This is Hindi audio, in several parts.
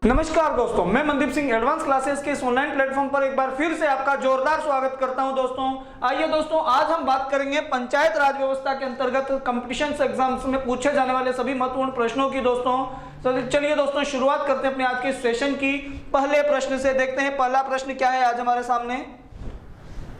नमस्कार दोस्तों, मैं मनदीप सिंह एडवांस क्लासेस के इस ऑनलाइन प्लेटफॉर्म पर एक बार फिर से आपका जोरदार स्वागत करता हूं। दोस्तों आइए दोस्तों, आज हम बात करेंगे पंचायत राज व्यवस्था के अंतर्गत कंपटीशन एग्जाम्स में पूछे जाने वाले सभी महत्वपूर्ण प्रश्नों की। दोस्तों तो चलिए दोस्तों शुरुआत करते हैं अपने आज के सेशन की पहले प्रश्न से। देखते हैं पहला प्रश्न क्या है आज हमारे सामने।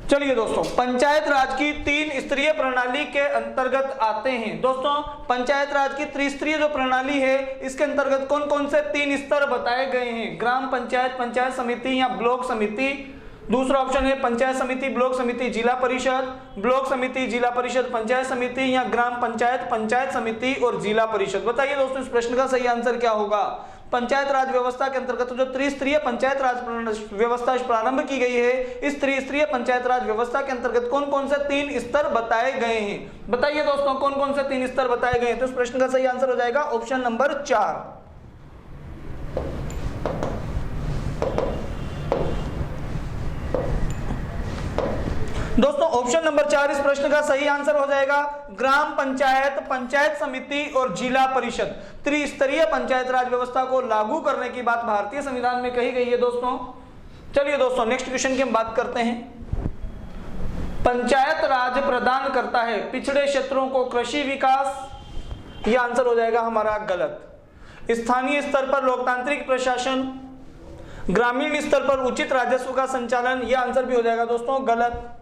चलिए दोस्तों, पंचायत राज की तीन स्तरीय प्रणाली के अंतर्गत आते हैं। दोस्तों पंचायत राज की त्रिस्तरीय जो प्रणाली है इसके अंतर्गत कौन कौन से तीन स्तर बताए गए हैं? ग्राम पंचायत, पंचायत समिति या ब्लॉक समिति। दूसरा ऑप्शन है पंचायत समिति, ब्लॉक समिति, जिला परिषद, ब्लॉक समिति, जिला परिषद, पंचायत समिति या ग्राम पंचायत, पंचायत समिति और जिला परिषद। बताइए दोस्तों इस प्रश्न का सही आंसर क्या होगा? पंचायत राज व्यवस्था के अंतर्गत जो त्रिस्तरीय पंचायत राज व्यवस्था प्रारंभ की गई है, इस त्रिस्तरीय पंचायत राज व्यवस्था के अंतर्गत कौन कौन से तीन स्तर बताए गए हैं? बताइए दोस्तों कौन कौन से तीन स्तर बताए गए हैं? तो इस प्रश्न का सही आंसर हो जाएगा ऑप्शन नंबर 4। दोस्तों ऑप्शन नंबर 4 इस प्रश्न का सही आंसर हो जाएगा। ग्राम पंचायत, पंचायत समिति और जिला परिषद त्रिस्तरीय पंचायत राज व्यवस्था को लागू करने की बात भारतीय संविधान में कही गई है। दोस्तों चलिए दोस्तों नेक्स्ट क्वेश्चन की हम बात करते हैं। पंचायत राज प्रदान करता है पिछड़े क्षेत्रों को कृषि विकास, यह आंसर हो जाएगा हमारा गलत। स्थानीय स्तर पर लोकतांत्रिक प्रशासन, ग्रामीण स्तर पर उचित राजस्व का संचालन, यह आंसर भी हो जाएगा दोस्तों गलत।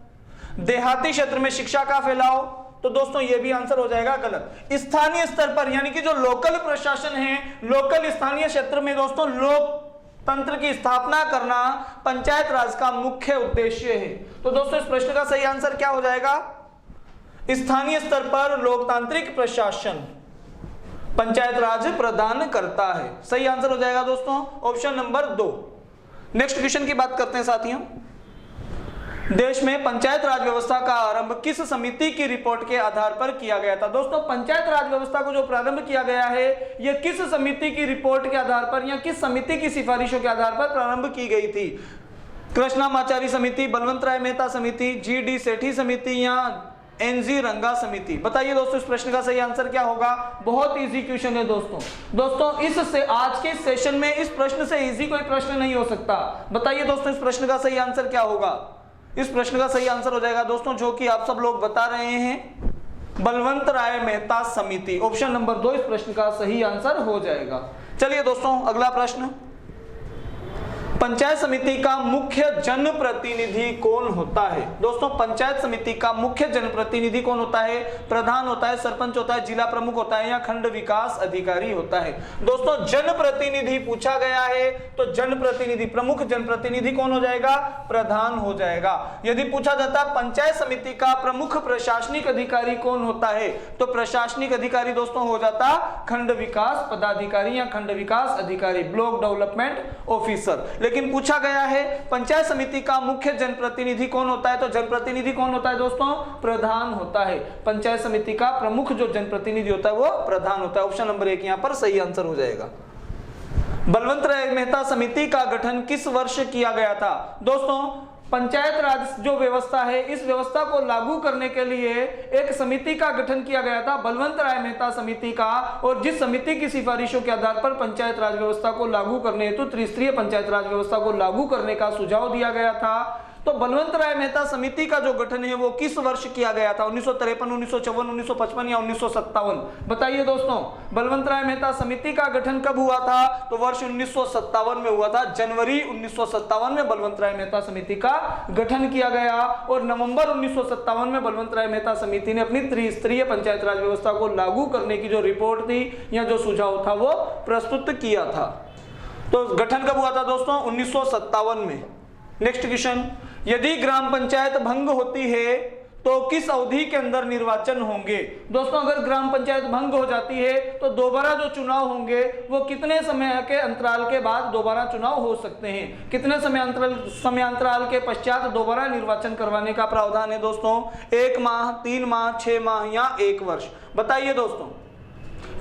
देहाती क्षेत्र में शिक्षा का फैलाव, तो दोस्तों ये भी आंसर हो जाएगा गलत। स्थानीय स्तर पर यानी कि जो लोकल प्रशासन है, लोकल स्थानीय क्षेत्र में दोस्तों लोकतंत्र की स्थापना करना पंचायत राज का मुख्य उद्देश्य है। तो दोस्तों इस प्रश्न का सही आंसर क्या हो जाएगा? स्थानीय स्तर पर लोकतांत्रिक प्रशासन पंचायत राज प्रदान करता है। सही आंसर हो जाएगा दोस्तों ऑप्शन नंबर 2। नेक्स्ट क्वेश्चन की बात करते हैं साथियों। देश में पंचायत राज व्यवस्था का आरंभ किस समिति की रिपोर्ट के आधार पर किया गया था? दोस्तों पंचायत राज व्यवस्था को जो प्रारंभ किया गया है यह किस समिति की रिपोर्ट के आधार पर या किस समिति की सिफारिशों के आधार पर प्रारंभ की गई थी? कृष्णामाचारी समिति, बलवंत राय मेहता समिति, जी.डी. सेठी समिति या एन.जी. रंगा समिति। बताइए दोस्तों इस प्रश्न का सही आंसर क्या होगा? बहुत इजी क्वेश्चन है दोस्तों इससे आज के सेशन में इस प्रश्न से इजी कोई प्रश्न नहीं हो सकता। बताइए दोस्तों इस प्रश्न का सही आंसर क्या होगा? इस प्रश्न का सही आंसर हो जाएगा दोस्तों जो कि आप सब लोग बता रहे हैं, बलवंत राय मेहता समिति। ऑप्शन नंबर 2 इस प्रश्न का सही आंसर हो जाएगा। चलिए दोस्तों अगला प्रश्न। पंचायत समिति का मुख्य जनप्रतिनिधि कौन होता है? दोस्तों पंचायत समिति का मुख्य जनप्रतिनिधि कौन होता है? प्रधान होता है, सरपंच होता है, जिला प्रमुख होता है या खंड विकास अधिकारी होता है? दोस्तों जनप्रतिनिधि पूछा गया है तो जनप्रतिनिधि, प्रमुख जनप्रतिनिधि कौन हो जाएगा? प्रधान हो जाएगा। यदि पूछा जाता पंचायत समिति का प्रमुख प्रशासनिक अधिकारी कौन होता है तो प्रशासनिक अधिकारी दोस्तों हो जाता खंड विकास पदाधिकारी या खंड विकास अधिकारी, ब्लॉक डेवलपमेंट ऑफिसर। लेकिन पूछा गया है पंचायत समिति का मुख्य जनप्रतिनिधि कौन होता है तो जनप्रतिनिधि कौन होता है दोस्तों? प्रधान होता है। पंचायत समिति का प्रमुख जो जनप्रतिनिधि होता है वो प्रधान होता है। ऑप्शन नंबर 1 यहां पर सही आंसर हो जाएगा। बलवंत राय मेहता समिति का गठन किस वर्ष किया गया था? दोस्तों पंचायत राज जो व्यवस्था है इस व्यवस्था को लागू करने के लिए एक समिति का गठन किया गया था, बलवंत राय मेहता समिति का, और जिस समिति की सिफारिशों के आधार पर पंचायत राज व्यवस्था को लागू करने हेतु त्रिस्तरीय पंचायत राज व्यवस्था को लागू करने का सुझाव दिया गया था। तो बलवंत राय मेहता समिति का जो गठन है वो किस वर्ष किया गया था? 1953, 1954, 1955 या 1957? बताइए दोस्तों बलवंत राय मेहता समिति का गठन कब हुआ था? तो वर्ष 1957 में हुआ था। जनवरी 1957 में बलवंत राय मेहता समिति का गठन किया गया और नवंबर 1957 में बलवंत राय मेहता समिति ने अपनी त्रिस्तरीय पंचायत राज व्यवस्था को लागू करने की जो रिपोर्ट थी या जो सुझाव था वो प्रस्तुत किया था। तो गठन कब हुआ था दोस्तों? 1957 में। नेक्स्ट क्वेश्चन, यदि ग्राम पंचायत भंग होती है तो किस अवधि के अंदर निर्वाचन होंगे? दोस्तों अगर ग्राम पंचायत भंग हो जाती है तो दोबारा जो चुनाव होंगे वो कितने समय के अंतराल के बाद दोबारा चुनाव हो सकते हैं? कितने समयांतराल के पश्चात दोबारा निर्वाचन करवाने का प्रावधान है दोस्तों? 1 माह, 3 माह, 6 माह या 1 वर्ष? बताइए दोस्तों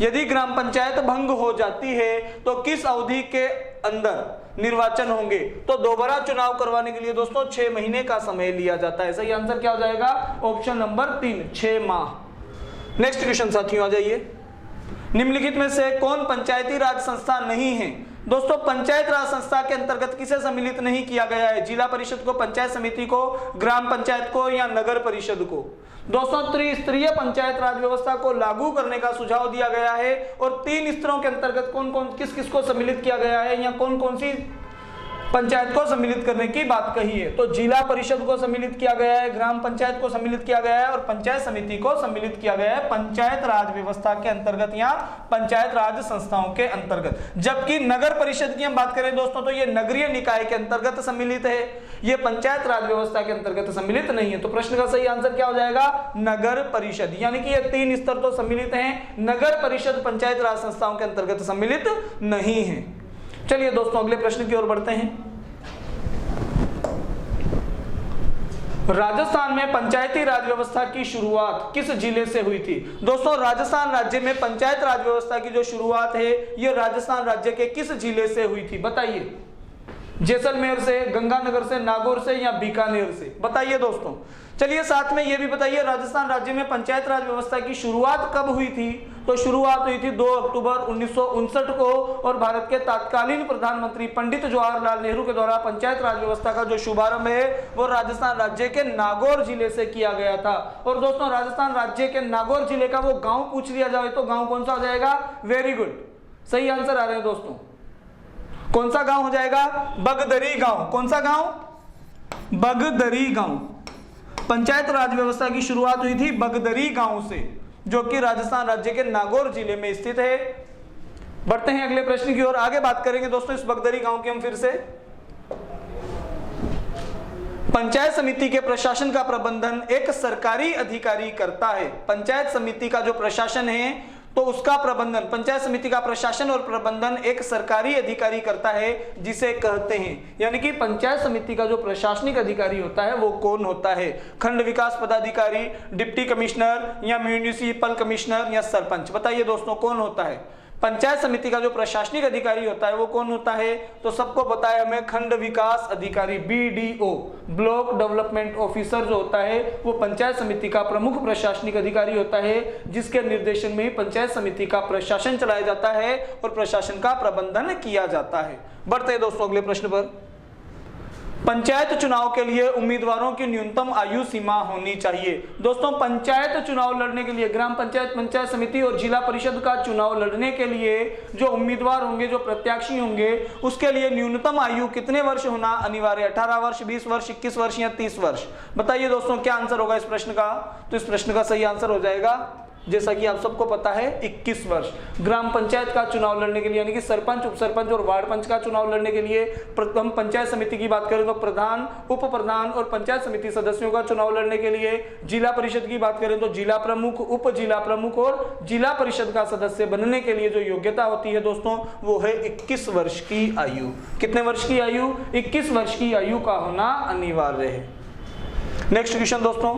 यदि ग्राम पंचायत भंग हो जाती है तो किस अवधि के अंदर निर्वाचन होंगे? तो दोबारा चुनाव करवाने के लिए दोस्तों 6 महीने का समय लिया जाता है। सही आंसर क्या हो जाएगा? ऑप्शन नंबर 3 6 माह। नेक्स्ट क्वेश्चन साथियों आ जाइए। निम्नलिखित में से कौन पंचायती राज संस्था नहीं है? दोस्तों पंचायत राज संस्था के अंतर्गत किसे सम्मिलित नहीं किया गया है? जिला परिषद को, पंचायत समिति को, ग्राम पंचायत को या नगर परिषद को? दोस्तों त्रिस्तरीय पंचायत राज व्यवस्था को लागू करने का सुझाव दिया गया है और 3 स्तरों के अंतर्गत कौन कौन किस को सम्मिलित किया गया है या कौन कौन सी पंचायत को सम्मिलित करने की बात कही है? तो जिला परिषद को सम्मिलित किया गया है, ग्राम पंचायत को सम्मिलित किया गया है और पंचायत समिति को सम्मिलित किया गया है पंचायत राज व्यवस्था के अंतर्गत या पंचायत राज संस्थाओं के अंतर्गत। जबकि नगर परिषद की हम बात करें दोस्तों तो ये नगरीय निकाय के अंतर्गत सम्मिलित है, ये पंचायत राज व्यवस्था के अंतर्गत सम्मिलित नहीं है। तो प्रश्न का सही आंसर क्या हो जाएगा? नगर परिषद। यानी कि ये 3 स्तर तो सम्मिलित हैं, नगर परिषद पंचायत राज संस्थाओं के अंतर्गत सम्मिलित नहीं है। चलिए दोस्तों अगले प्रश्न की ओर बढ़ते हैं। राजस्थान में पंचायती राज व्यवस्था की शुरुआत किस जिले से हुई थी? दोस्तों राजस्थान राज्य में पंचायत राज व्यवस्था की जो शुरुआत है ये राजस्थान राज्य के किस जिले से हुई थी? बताइए। जैसलमेर से, गंगानगर से, नागौर से या बीकानेर से? बताइए दोस्तों। चलिए साथ में ये भी बताइए राजस्थान राज्य में पंचायत राज व्यवस्था की शुरुआत कब हुई थी? तो शुरुआत हुई थी 2 अक्टूबर 1959 को और भारत के तत्कालीन प्रधानमंत्री पंडित जवाहरलाल नेहरू के द्वारा पंचायत राज व्यवस्था का जो शुभारंभ है वो राजस्थान राज्य के नागौर जिले से किया गया था। और दोस्तों राजस्थान राज्य के नागौर जिले का वो गांव पूछ लिया जाए तो गांव कौन सा हो जाएगा? वेरी गुड, सही आंसर आ रहे हैं दोस्तों। कौन सा गांव हो जाएगा? बगदरी गांव। कौन सा गांव? बगदरी गांव। पंचायत राज व्यवस्था की शुरुआत हुई थी बगदरी गांव से, जो कि राजस्थान राज्य के नागौर जिले में स्थित है। बढ़ते हैं अगले प्रश्न की ओर, आगे बात करेंगे दोस्तों इस बगदरी गांव की हम फिर से। पंचायत समिति के प्रशासन का प्रबंधन एक सरकारी अधिकारी करता है। पंचायत समिति का जो प्रशासन है तो उसका प्रबंधन, पंचायत समिति का प्रशासन और प्रबंधन एक सरकारी अधिकारी करता है जिसे कहते हैं, यानी कि पंचायत समिति का जो प्रशासनिक अधिकारी होता है वो कौन होता है? खंड विकास पदाधिकारी, डिप्टी कमिश्नर या म्यूनिसिपल कमिश्नर या सरपंच? बताइए दोस्तों कौन होता है? पंचायत समिति का जो प्रशासनिक अधिकारी होता है वो कौन होता है? तो सबको पता है हमें, खंड विकास अधिकारी, BDO, ब्लॉक डेवलपमेंट ऑफिसर जो होता है वो पंचायत समिति का प्रमुख प्रशासनिक अधिकारी होता है, जिसके निर्देशन में ही पंचायत समिति का प्रशासन चलाया जाता है और प्रशासन का प्रबंधन किया जाता है। बढ़ते हैं दोस्तों अगले प्रश्न पर। पंचायत चुनाव के लिए उम्मीदवारों की न्यूनतम आयु सीमा होनी चाहिए। दोस्तों पंचायत चुनाव लड़ने के लिए, ग्राम पंचायत, पंचायत समिति और जिला परिषद का चुनाव लड़ने के लिए जो उम्मीदवार होंगे, जो प्रत्याशी होंगे, उसके लिए न्यूनतम आयु कितने वर्ष होना अनिवार्य? 18 वर्ष, 20 वर्ष, 21 वर्ष या 30 वर्ष? बताइए दोस्तों क्या आंसर होगा इस प्रश्न का? तो इस प्रश्न का सही आंसर हो जाएगा, जैसा कि आप सबको पता है, 21 वर्ष। ग्राम पंचायत का चुनाव लड़ने के लिए, यानी कि सरपंच, उप सरपंच और वार्ड पंच का चुनाव लड़ने के लिए, हम पंचायत समिति की बात करें तो प्रधान, उप प्रधान और पंचायत समिति सदस्यों का चुनाव लड़ने के लिए, जिला परिषद की बात करें तो जिला प्रमुख, उप जिला प्रमुख और जिला परिषद का सदस्य बनने के लिए जो योग्यता होती है दोस्तों वो है 21 वर्ष की आयु। कितने वर्ष की आयु? 21 वर्ष की आयु का होना अनिवार्य है। नेक्स्ट क्वेश्चन दोस्तों,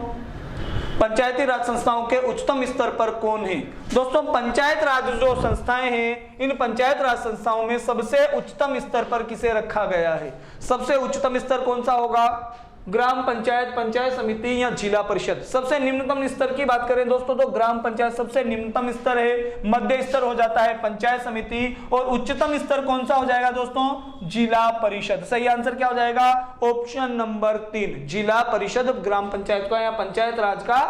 पंचायती राज संस्थाओं के उच्चतम स्तर पर कौन है? दोस्तों पंचायत राज जो संस्थाएं हैं, इन पंचायत राज संस्थाओं में सबसे उच्चतम स्तर पर किसे रखा गया है? सबसे उच्चतम स्तर कौन सा होगा? ग्राम पंचायत, पंचायत समिति या जिला परिषद? सबसे निम्नतम स्तर की बात करें दोस्तों तो ग्राम पंचायत सबसे निम्नतम स्तर है, मध्य स्तर हो जाता है पंचायत समिति और उच्चतम स्तर कौन सा हो जाएगा दोस्तों? जिला परिषद। सही आंसर क्या हो जाएगा? ऑप्शन नंबर 3, जिला परिषद ग्राम पंचायत का या पंचायत राज का,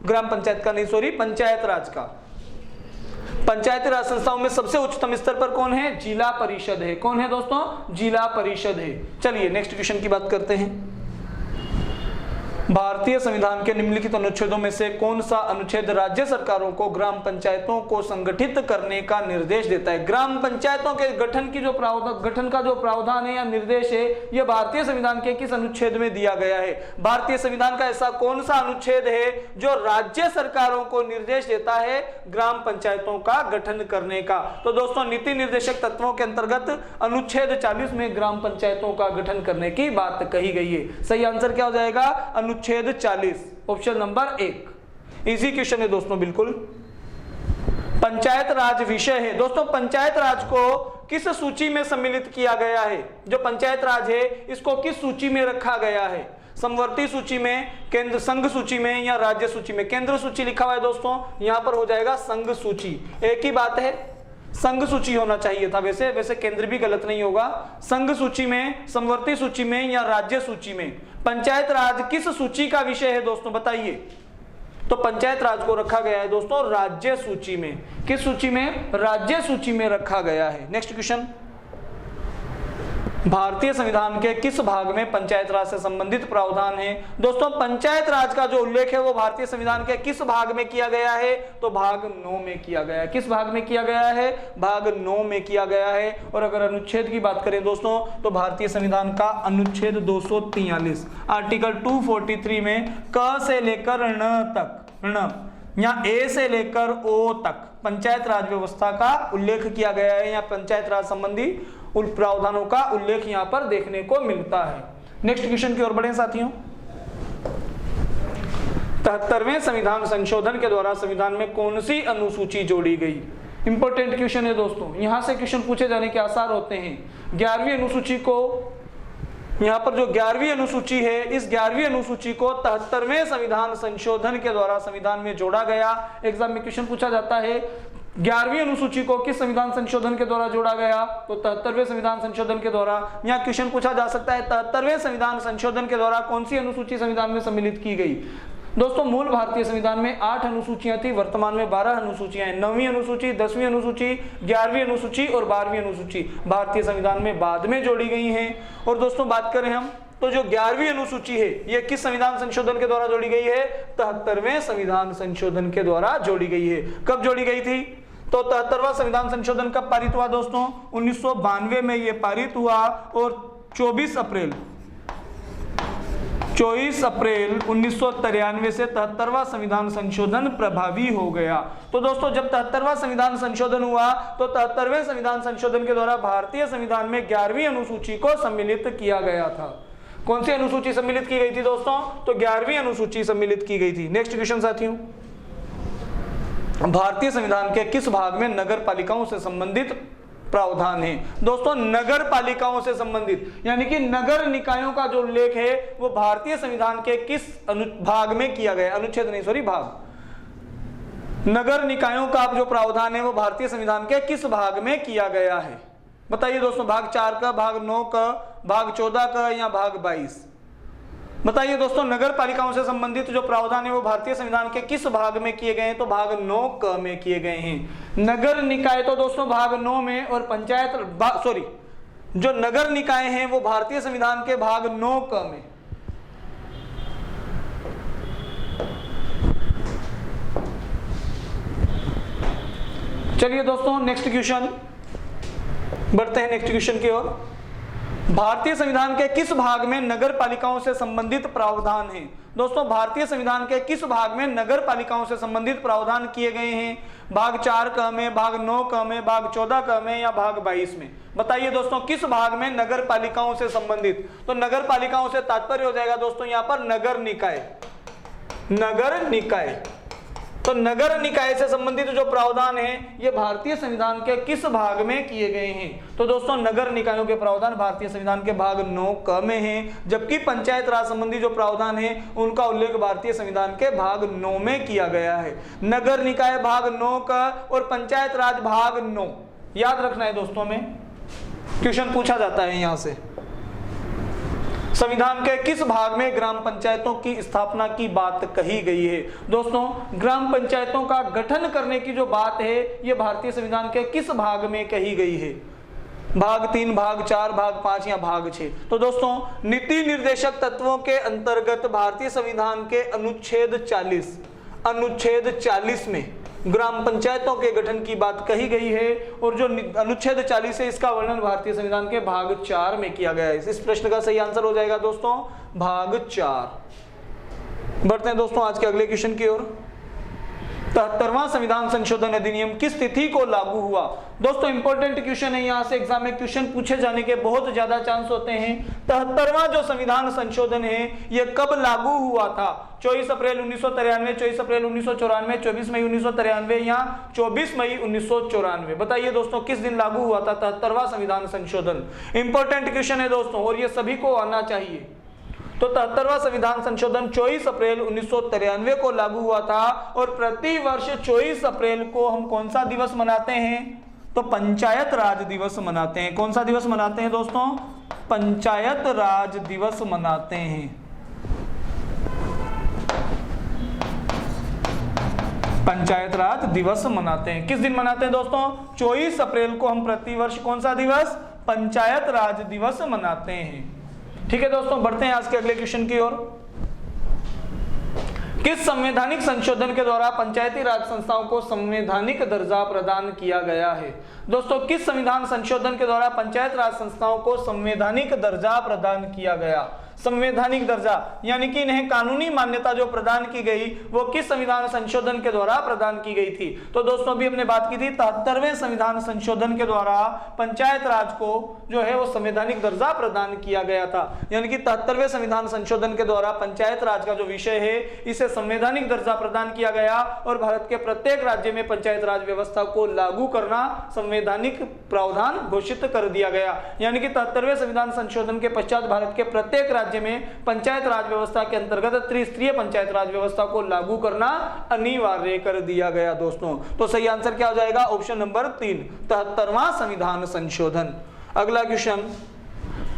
ग्राम पंचायत का नहीं सॉरी, पंचायत राज का। पंचायती राज संस्थाओं में सबसे उच्चतम स्तर पर कौन है? जिला परिषद है। कौन है दोस्तों? जिला परिषद है। चलिए नेक्स्ट क्वेश्चन की बात करते हैं। भारतीय संविधान के निम्नलिखित अनुच्छेदों में से कौन सा अनुच्छेद राज्य सरकारों को ग्राम पंचायतों को संगठित करने का निर्देश देता है? ग्राम पंचायतों के गठन की जो गठन का जो प्रावधान है या निर्देश है यह भारतीय संविधान के किस अनुच्छेद में दिया गया है? भारतीय संविधान का ऐसा कौन सा अनुच्छेद है जो राज्य सरकारों को निर्देश देता है ग्राम पंचायतों का गठन करने का? तो दोस्तों नीति निर्देशक तत्वों के अंतर्गत अनुच्छेद 40 में ग्राम पंचायतों का गठन करने की बात कही गई है। सही आंसर क्या हो जाएगा? अनुच्छेद 40, ऑप्शन नंबर 1। इजी क्वेश्चन है दोस्तों बिल्कुल। पंचायत राज विषय है। दोस्तों पंचायत राज को किस सूची में सम्मिलित किया गया है? जो पंचायत राज है इसको किस सूची में रखा गया है? समवर्ती सूची में, केंद्र संघ सूची में या राज्य सूची में? केंद्र सूची लिखा हुआ है दोस्तों, यहां पर हो जाएगा संघ सूची। एक ही बात है, संघ सूची होना चाहिए था। वैसे केंद्र भी गलत नहीं होगा। संघ सूची में, समवर्ती सूची में या राज्य सूची में पंचायत राज किस सूची का विषय है दोस्तों, बताइए। तो पंचायत राज को रखा गया है दोस्तों राज्य सूची में। किस सूची में? राज्य सूची में रखा गया है। नेक्स्ट क्वेश्चन, भारतीय संविधान के किस भाग में पंचायत राज से संबंधित प्रावधान है? दोस्तों पंचायत राज का जो उल्लेख है वो भारतीय संविधान के किस भाग में किया गया है? तो भाग 9 में किया गया है। किस भाग में किया गया है? भाग 9 में किया गया है। और अगर अनुच्छेद की बात करें दोस्तों तो भारतीय संविधान का अनुच्छेद 243 आर्टिकल 243 में क से लेकर ण तक, या ए से लेकर ओ तक पंचायत राज व्यवस्था का उल्लेख किया गया है, या पंचायत राज संबंधी प्रावधानों का उल्लेख यहां पर देखने को मिलता है। नेक्स्ट क्वेश्चन की ओर बढ़े साथियों। 73वें संविधान संशोधन के द्वारा संविधान में कौन सी अनुसूची जोड़ी गई? इंपॉर्टेंट क्वेश्चन है दोस्तों, यहां से क्वेश्चन पूछे जाने के आसार होते हैं। 11वीं अनुसूची को, यहां पर जो 11वीं अनुसूची है, इस 11वीं अनुसूची को 73वें संविधान संशोधन के द्वारा संविधान में जोड़ा गया। एग्जाम में क्वेश्चन पूछा जाता है 11वीं अनुसूची को किस संविधान संशोधन के द्वारा जोड़ा गया? तो 73वें संविधान संशोधन के द्वारा। यहाँ क्वेश्चन पूछा जा सकता है 73वें संविधान संशोधन के द्वारा कौन सी अनुसूची संविधान में सम्मिलित की गई? दोस्तों मूल भारतीय संविधान में 8 अनुसूचियां थी, वर्तमान में 12 अनुसूचियां हैं। 9वीं अनुसूची, 10वीं अनुसूची, 11वीं अनुसूची और 12वीं अनुसूची भारतीय संविधान में बाद में जोड़ी गई हैं। और दोस्तों बात करें हम तो जो 11वीं अनुसूची है ये किस संविधान संशोधन के द्वारा जोड़ी गई है? 73वें संविधान संशोधन के द्वारा जोड़ी गई है। कब जोड़ी गई थी? तो 73वां संविधान संशोधन कब पारित हुआ दोस्तों? 1992 में ये पारित हुआ और 24 अप्रैल 1993 से 73वां संविधान संशोधन प्रभावी हो गया। तो दोस्तों जब 73वां संविधान संशोधन हुआ तो 73वें संविधान संशोधन के द्वारा भारतीय संविधान में 11वीं अनुसूची को सम्मिलित किया गया था। कौन सी अनुसूची सम्मिलित की गई थी दोस्तों? तो 11वीं अनुसूची सम्मिलित की गई थी। नेक्स्ट क्वेश्चन साथियों, भारतीय संविधान के किस भाग में नगर पालिकाओं से संबंधित प्रावधान है? दोस्तों नगर पालिकाओं से संबंधित यानी कि नगर निकायों का जो उल्लेख है वो भारतीय संविधान के किस भाग में किया गया? अनुच्छेद नहीं, सॉरी, भाग। नगर निकायों का जो प्रावधान है वो भारतीय संविधान के किस भाग में किया गया है? बताइए दोस्तों, भाग 4 का, भाग 9 का, भाग 14 का या भाग 22? बताइए दोस्तों, नगर पालिकाओं से संबंधित जो प्रावधान है वो भारतीय संविधान के किस भाग में किए गए हैं? तो भाग 9 क में किए गए हैं। नगर निकाय तो दोस्तों भाग 9 में, और पंचायत जो नगर निकाय हैं वो भारतीय संविधान के भाग 9 क में। चलिए दोस्तों नेक्स्ट क्वेश्चन, बढ़ते हैं नेक्स्ट क्वेश्चन की ओर। भारतीय संविधान के किस भाग में नगर पालिकाओं से संबंधित प्रावधान है? दोस्तों भारतीय संविधान के किस भाग में नगर पालिकाओं से संबंधित प्रावधान किए गए हैं? भाग 4 क में, भाग 9 क में, भाग 14 क में या भाग 22 में? बताइए दोस्तों किस भाग में नगर पालिकाओं से संबंधित? तो नगर पालिकाओं से तात्पर्य हो जाएगा दोस्तों यहाँ पर नगर निकाय। नगर निकाय, तो नगर निकाय से संबंधित जो प्रावधान है ये भारतीय संविधान के किस भाग में किए गए हैं? तो दोस्तों नगर निकायों के प्रावधान भारतीय संविधान के भाग 9 क में हैं, जबकि पंचायत राज संबंधी जो प्रावधान है उनका उल्लेख भारतीय संविधान के भाग 9 में किया गया है। नगर निकाय भाग 9 का और पंचायत राज भाग 9, याद रखना है दोस्तों, में क्वेश्चन पूछा जाता है यहां से। संविधान के किस भाग में ग्राम पंचायतों की स्थापना की बात कही गई है? दोस्तों ग्राम पंचायतों का गठन करने की जो बात है ये भारतीय संविधान के किस भाग में कही गई है? भाग 3, भाग 4, भाग 5 या भाग 6? तो दोस्तों नीति निर्देशक तत्वों के अंतर्गत भारतीय संविधान के अनुच्छेद 40 में ग्राम पंचायतों के गठन की बात कही गई है, और जो अनुच्छेद 40 है इसका वर्णन भारतीय संविधान के भाग 4 में किया गया है। इस प्रश्न का सही आंसर हो जाएगा दोस्तों भाग 4। बढ़ते हैं दोस्तों आज के अगले क्वेश्चन की ओर। 73वां संविधान संशोधन अधिनियम किस तिथि को लागू हुआ? दोस्तों इंपॉर्टेंट क्वेश्चन है, यहाँ से एग्जाम में क्वेश्चन पूछे जाने के बहुत ज्यादा चांस होते हैं। 73वां जो संविधान संशोधन है ये कब लागू हुआ था? 24 अप्रैल 1993, 24 अप्रैल 1994, 24 मई 1993 या 24 मई 1994? बताइए दोस्तों किस दिन लागू हुआ था 73वां संविधान संशोधन? इंपॉर्टेंट क्वेश्चन है दोस्तों और ये सभी को आना चाहिए। तो 73वां संविधान संशोधन 24 अप्रैल 1993 को लागू हुआ था, और प्रति वर्ष 24 अप्रैल को हम कौन सा दिवस मनाते हैं? तो पंचायत राज दिवस मनाते हैं। कौन सा दिवस मनाते हैं दोस्तों? पंचायत राज दिवस मनाते हैं। पंचायत राज दिवस मनाते हैं। किस दिन मनाते हैं दोस्तों? 24 अप्रैल को हम प्रतिवर्ष कौन सा दिवस? पंचायत राज दिवस मनाते हैं। ठीक है दोस्तों, बढ़ते हैं आज के अगले क्वेश्चन की ओर। किस संवैधानिक संशोधन के द्वारा पंचायती राज संस्थाओं को संवैधानिक दर्जा प्रदान किया गया है? दोस्तों, किस संविधान संशोधन के द्वारा पंचायत राज संस्थाओं को संवैधानिक दर्जा प्रदान किया गया? संवैधानिक दर्जा यानी कि इन्हें कानूनी मान्यता जो प्रदान की गई वो किस संविधान संशोधन के द्वारा प्रदान की गई थी? तो दोस्तों अभी हमने बात की थी 73वें संविधान संशोधन के द्वारा पंचायत राज को जो है वो संवैधानिक दर्जा प्रदान किया गया था। यानी कि 73वें संविधान संशोधन के द्वारा पंचायत राज का जो विषय है इसे संवैधानिक दर्जा प्रदान किया गया और भारत के प्रत्येक राज्य में पंचायत राज व्यवस्था को लागू करना संवैधानिक प्रावधान घोषित कर दिया गया। यानी कि 73वें संविधान संशोधन के पश्चात भारत के प्रत्येक राज्य में पंचायत राज व्यवस्था के अंतर्गत त्रिस्तरीय पंचायत राज व्यवस्था को लागू करना अनिवार्य कर दिया गया दोस्तों। तो सही आंसर क्या हो जाएगा? ऑप्शन नंबर 3, 73वां संविधान संशोधन। अगला क्वेश्चन,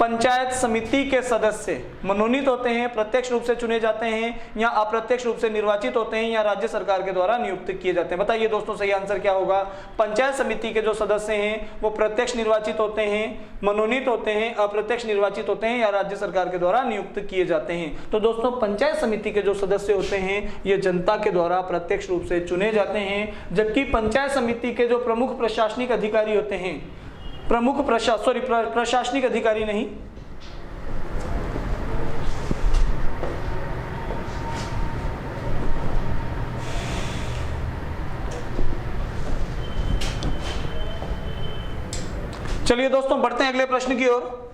पंचायत समिति के सदस्य मनोनीत होते हैं, प्रत्यक्ष रूप से चुने जाते हैं या अप्रत्यक्ष रूप से निर्वाचित होते हैं या राज्य सरकार के द्वारा नियुक्त किए जाते हैं? बताइए दोस्तों सही आंसर क्या होगा? पंचायत समिति के जो सदस्य हैं वो प्रत्यक्ष निर्वाचित होते हैं, मनोनीत होते हैं, अप्रत्यक्ष निर्वाचित होते हैं या राज्य सरकार के द्वारा नियुक्त किए जाते हैं। तो दोस्तों पंचायत समिति के जो सदस्य होते हैं ये जनता के द्वारा प्रत्यक्ष रूप से चुने जाते हैं, जबकि पंचायत समिति के जो प्रमुख प्रशासनिक अधिकारी होते हैं, प्रशासनिक अधिकारी नहीं, चलिए दोस्तों बढ़ते हैं अगले प्रश्न की ओर।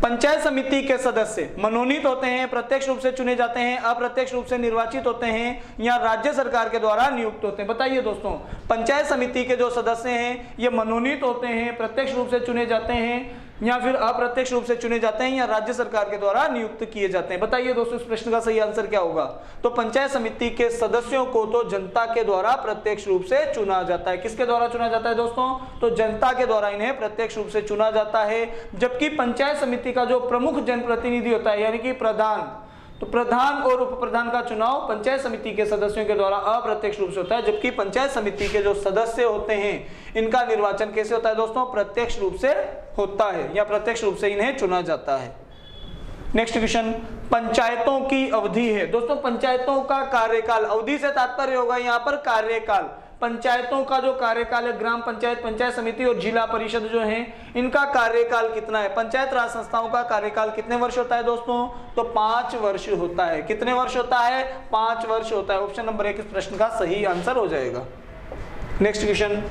पंचायत समिति के सदस्य मनोनीत होते हैं, प्रत्यक्ष रूप से चुने जाते हैं, अप्रत्यक्ष रूप से निर्वाचित होते हैं या राज्य सरकार के द्वारा नियुक्त होते हैं? बताइए दोस्तों, पंचायत समिति के जो सदस्य हैं ये मनोनीत होते हैं, प्रत्यक्ष रूप से चुने जाते हैं या फिर अप्रत्यक्ष रूप से चुने जाते हैं या राज्य सरकार के द्वारा नियुक्त किए जाते हैं? बताइए दोस्तों इस प्रश्न का सही आंसर क्या होगा? तो पंचायत समिति के सदस्यों को तो जनता के द्वारा प्रत्यक्ष रूप से चुना जाता है। किसके द्वारा चुना जाता है दोस्तों? तो जनता के द्वारा इन्हें प्रत्यक्ष रूप से चुना जाता है। जबकि पंचायत समिति का जो प्रमुख जनप्रतिनिधि होता है यानी कि प्रधान, तो प्रधान और उप प्रधान का चुनाव पंचायत समिति के सदस्यों के द्वारा अप्रत्यक्ष रूप से होता है। जबकि पंचायत समिति के जो सदस्य होते हैं इनका निर्वाचन कैसे होता है दोस्तों? प्रत्यक्ष रूप से होता है या प्रत्यक्ष रूप से इन्हें चुना जाता है। नेक्स्ट क्वेश्चन, पंचायतों की अवधि है। दोस्तों पंचायतों का कार्यकाल, अवधि से तात्पर्य होगा यहाँ पर कार्यकाल। पंचायतों का जो कार्यकाल है, ग्राम पंचायत, पंचायत समिति और जिला परिषद जो हैं इनका कार्यकाल कितना है? पंचायत राज संस्थाओं का कार्यकाल कितने वर्ष होता है दोस्तों? तो 5 वर्ष होता है। कितने वर्ष होता है? 5 वर्ष होता है। ऑप्शन नंबर 1 इस प्रश्न का सही आंसर हो जाएगा। नेक्स्ट क्वेश्चन,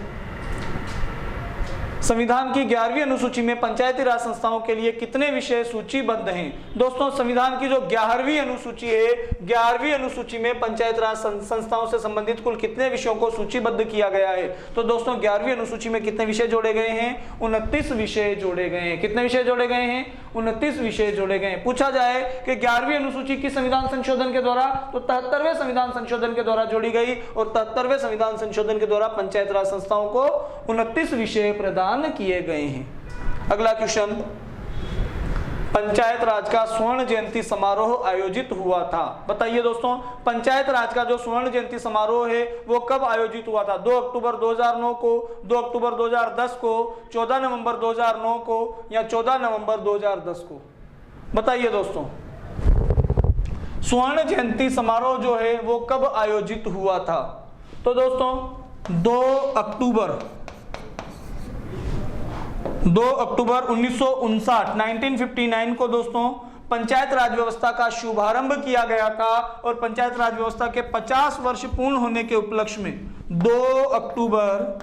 संविधान की 11वीं अनुसूची में पंचायती राज संस्थाओं के लिए कितने विषय सूचीबद्ध हैं? दोस्तों संविधान की जो 11वीं अनुसूची है, 11वीं अनुसूची में पंचायत राज संस्थाओं से संबंधित कुल कितने विषयों को सूचीबद्ध किया गया है? तो दोस्तों 11वीं अनुसूची में कितने विषय जोड़े गए हैं? 29 विषय जोड़े गए हैं। कितने विषय जोड़े गए हैं? 29 विषय जोड़े गए हैं। पूछा जाए कि 11वीं अनुसूची किस संविधान संशोधन के द्वारा? तो 73वें संविधान संशोधन के द्वारा जोड़ी गई और 73वें संविधान संशोधन के द्वारा पंचायत राज संस्थाओं को 29 विषय प्रदान किए गए हैं। अगला क्वेश्चन, पंचायत राज का स्वर्ण जयंती समारोह आयोजित हुआ था। बताइए दोस्तों पंचायत राज का जो स्वर्ण जयंती समारोह है वो कब आयोजित हुआ था? 2 अक्टूबर 2009 को, 2 अक्टूबर 2010 को, 14 नवंबर 2009 को या 14 नवंबर 2010 को? बताइए दोस्तों स्वर्ण जयंती समारोह जो है वो कब आयोजित हुआ था? तो दोस्तों 2 अक्टूबर 1959 को दोस्तों पंचायत राज व्यवस्था का शुभारंभ किया गया था और पंचायत राज व्यवस्था के 50 वर्ष पूर्ण होने के उपलक्ष्य में 2 अक्टूबर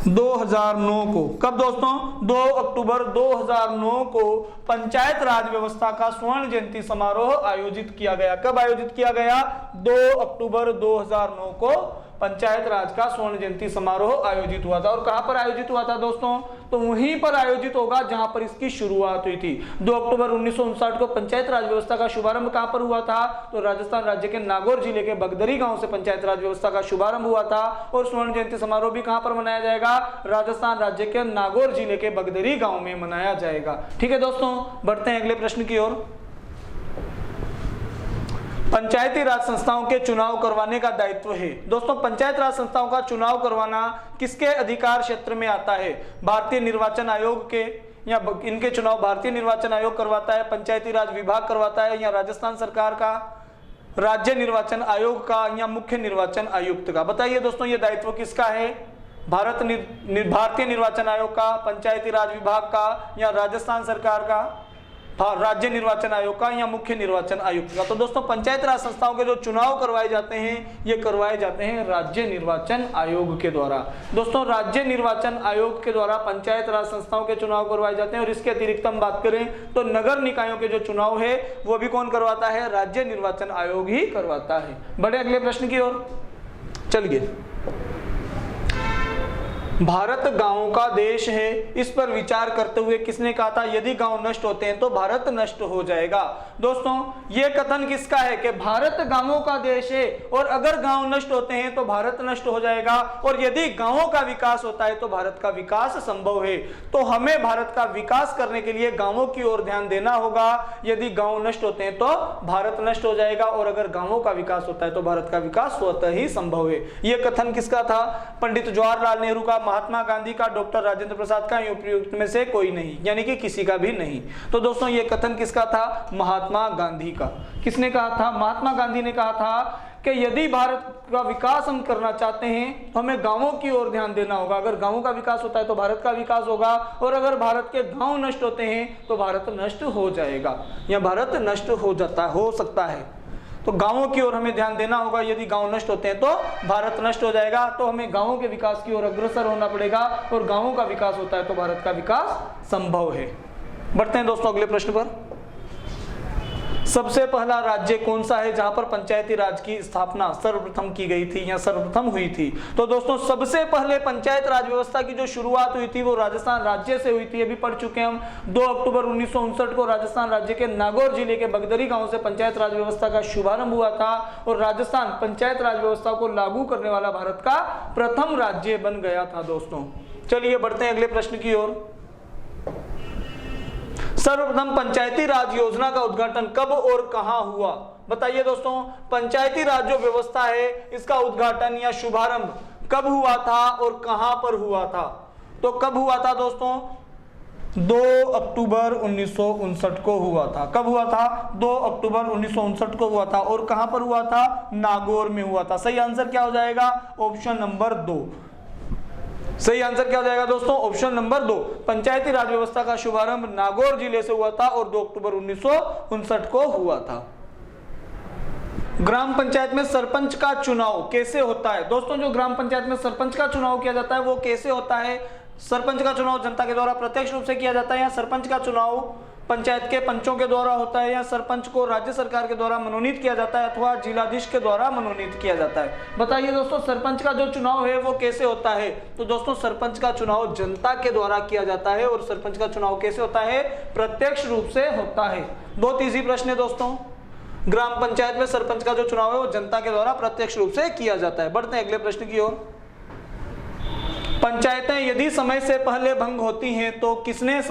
2009 को, कब दोस्तों? 2 अक्टूबर 2009 को पंचायत राज व्यवस्था का स्वर्ण जयंती समारोह आयोजित किया गया। कब आयोजित किया गया? 2 अक्टूबर 2009 को पंचायत राज का स्वर्ण जयंती समारोह आयोजित हुआ था। और कहां पर आयोजित हुआ था दोस्तों? तो वहीं पर आयोजित होगा जहां पर इसकी शुरुआत हुई थी। 2 अक्टूबर 1959 को पंचायत राज व्यवस्था का शुभारंभ कहां पर हुआ था? तो राजस्थान राज्य के नागौर जिले के बगदरी गांव से पंचायत राज व्यवस्था का शुभारंभ हुआ था। और स्वर्ण जयंती समारोह भी कहां पर मनाया जाएगा? राजस्थान राज्य के नागौर जिले के बगदरी गांव में मनाया जाएगा। ठीक है दोस्तों, बढ़ते हैं अगले प्रश्न की ओर। पंचायती राज संस्थाओं के चुनाव करवाने का दायित्व है। दोस्तों, पंचायत राज संस्थाओं का चुनाव करवाना किसके अधिकार क्षेत्र में आता है? भारतीय निर्वाचन आयोग के, या इनके चुनाव भारतीय निर्वाचन आयोग करवाता है, पंचायती राज विभाग करवाता है, या राजस्थान सरकार का, राज्य निर्वाचन आयोग का, या मुख्य निर्वाचन आयुक्त का? बताइए दोस्तों, ये दायित्व किसका है? भारतीय निर्वाचन आयोग का, पंचायती राज विभाग का, या राजस्थान सरकार का, राज्य निर्वाचन आयोग का, या मुख्य निर्वाचन आयुक्त का? तो दोस्तों, पंचायत राज संस्थाओं के जो चुनाव करवाए जाते हैं ये करवाए जाते हैं राज्य निर्वाचन आयोग के द्वारा। दोस्तों, राज्य निर्वाचन आयोग के द्वारा पंचायत राज संस्थाओं के चुनाव करवाए जाते हैं। और इसके अतिरिक्त हम बात करें तो नगर निकायों के जो चुनाव है वो भी कौन करवाता है? राज्य निर्वाचन आयोग ही करवाता है। बढ़े अगले प्रश्न की ओर। चलिए, भारत गांवों का देश है, इस पर विचार करते हुए किसने कहा था यदि गांव नष्ट होते हैं तो भारत नष्ट हो जाएगा? दोस्तों, यह कथन किसका है कि भारत गांवों का देश है और अगर गांव नष्ट होते हैं तो भारत नष्ट हो जाएगा, और यदि गांवों का विकास होता है तो भारत का विकास संभव है। तो हमें भारत का विकास करने के लिए गांवों की ओर ध्यान देना होगा। यदि गांव नष्ट होते हैं तो भारत नष्ट हो जाएगा, और अगर गांवों का विकास होता है तो भारत का विकास स्वतः ही संभव है। यह कथन किसका था? पंडित जवाहरलाल नेहरू का, महात्मा गांधी का, डॉक्टर राजेंद्र प्रसाद का, उपयुक्त में से कोई नहीं, यानी कि किसी का भी नहीं। तो दोस्तों, यह कथन किसका था? महात्मा गांधी का। किसने कहा था? महात्मा गांधी ने कहा था कि यदि भारत का विकास हम करना चाहते हैं तो हमें गांवों की ओर ध्यान देना होगा। अगर गांवों का विकास होता है तो भारत का विकास होगा, और अगर भारत के गांव नष्ट होते हैं तो भारत नष्ट हो जाएगा, या भारत नष्ट हो सकता है। तो गांवों की ओर हमें ध्यान देना होगा। यदि गांव नष्ट होते हैं तो भारत नष्ट हो जाएगा, तो हमें गांवों के विकास की ओर अग्रसर होना पड़ेगा, और गांवों का विकास होता है तो भारत का विकास संभव है। बढ़ते हैं दोस्तों अगले प्रश्न पर। सबसे पहला राज्य कौन सा है जहां पर पंचायती राज की स्थापना सर्वप्रथम की गई थी या सर्वप्रथम हुई थी? तो दोस्तों, सबसे पहले पंचायत राज व्यवस्था की जो शुरुआत हुई थी वो राजस्थान राज्य से हुई थी। अभी पढ़ चुके हम 2 अक्टूबर 1959 को राजस्थान राज्य के नागौर जिले के बगदरी गांव से पंचायत राज व्यवस्था का शुभारंभ हुआ था, और राजस्थान पंचायत राज व्यवस्था को लागू करने वाला भारत का प्रथम राज्य बन गया था। दोस्तों, चलिए बढ़ते हैं अगले प्रश्न की ओर। सर्वप्रथम पंचायती राज योजना का उद्घाटन कब और कहां हुआ? बताइए दोस्तों, पंचायती राज जो व्यवस्था है इसका उद्घाटन या शुभारंभ कब हुआ था और कहां पर हुआ था? तो कब हुआ था दोस्तों? 2 अक्टूबर 1959 को हुआ था। कब हुआ था? 2 अक्टूबर 1959 को हुआ था। और कहां पर हुआ था? नागौर में हुआ था। सही आंसर क्या हो जाएगा? Option number 2। सही आंसर क्या हो जाएगा दोस्तों? Option number 2। पंचायती राज व्यवस्था का शुभारंभ नागौर जिले से हुआ था और 2 अक्टूबर 1959 को हुआ था। ग्राम पंचायत में सरपंच का चुनाव कैसे होता है? दोस्तों, जो ग्राम पंचायत में सरपंच का चुनाव किया जाता है वो कैसे होता है? सरपंच का चुनाव जनता के द्वारा प्रत्यक्ष रूप से किया जाता है, या सरपंच का चुनाव पंचायत के पंचों के द्वारा होता है, या सरपंच को राज्य सरकार के द्वारा मनोनीत किया जाता है, अथवा जिलाधीश के द्वारा मनोनीत किया जाता है? बताइए दोस्तों, सरपंच का जो चुनाव है वो कैसे होता है? तो दोस्तों, सरपंच का चुनाव जनता के द्वारा किया जाता है, और सरपंच का चुनाव कैसे होता है? प्रत्यक्ष रूप से होता है। बहुत ईजी प्रश्न है दोस्तों। ग्राम पंचायत में सरपंच का जो चुनाव है वो जनता के द्वारा प्रत्यक्ष रूप से किया जाता है। बढ़ते हैं अगले प्रश्न की ओर। पंचायतें यदि समय से पहले भंग होती हैं तो कितने